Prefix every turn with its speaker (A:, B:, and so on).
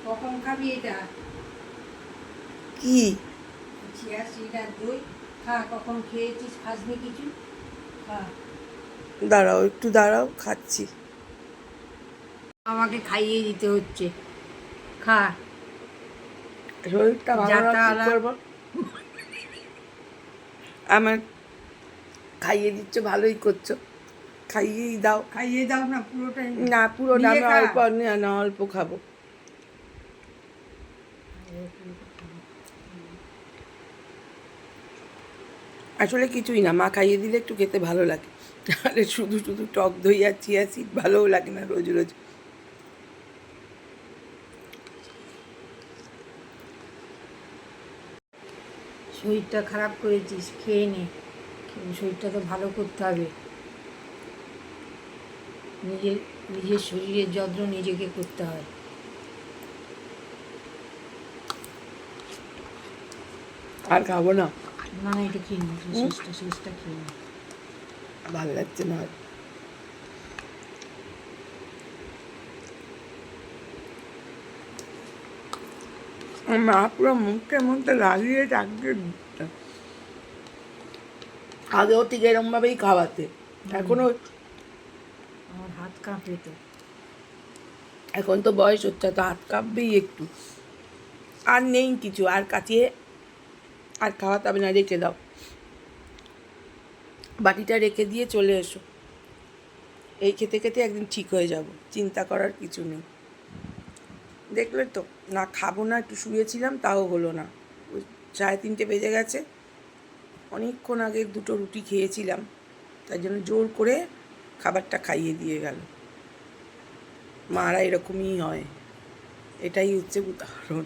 A: কখন খাবি এটা?
B: কি?
A: চিয়া সিড আর দই খা। কখন খেয়েছিস? খাসনি কিছু? খা।
B: দাঁড়াও, একটু দাঁড়াও, খাচ্ছি।
A: আমাকে খাইয়ে দিতে হচ্ছে। খা।
B: শরীরটা ভালো না, কি
A: জাতাওয়ালা।
B: করবো? আমার খাইয়ে দিচ্ছ, ভালোই করছো, খাইয়েই দাও।
A: খাইয়ে দাও না পুরোটাই।
B: না, পুরো না,
A: নিজে
B: আমি
A: খা।
B: অল্প না, অল্প খাবো। আসলে কিছুই না, মা খাইয়ে দিলে একটু খেতে ভালো লাগে, তাহলে শুধু শুধু টক দই আর চিয়া সিড ভালোও লাগে না রোজ রোজ।
A: শরীরটা খারাপ করেছিস, খেয়ে নে। শরীরটা তো ভালো করতে হবে। নিজের নিজের শরীরের যত্ন নিজেকে করতে হয়।
B: আর খাবো না,
A: না না, এটা খেয়ে নি, শেষটা খেয়ে নি।
B: ভালো লাগছে না আর। মা পুরো মুখে মুখে লাগিয়ে চাকরি দিচ্ছে। আগেও ঠিক এরম ভাবেই খাওয়াতে, এখনো।
A: আমার হাত কাঁপে তো।
B: এখন তো বয়স হচ্ছে, তো হাত কাঁপবেই একটু। আর নেই কিছু, আর কাচিয়ে আর খাওয়াতে হবে না, রেখে দাও। বাটিটা রেখে দিয়ে চলে এসো। এই খেতে খেতে একদিন ঠিক হয়ে যাব, চিন্তা করার কিছু নেই। দেখলে তো, না খাবো না, একটু শুয়েছিলাম, তাও হলো না। ওই 3:30 বেজে গেছে। অনেকক্ষণ আগে 2টো রুটি খেয়েছিলাম, তাই জন্য জোর করে খাবারটা খাইয়ে দিয়ে গেল। মারা এরকমই হয়, এটাই হচ্ছে উদাহরণ।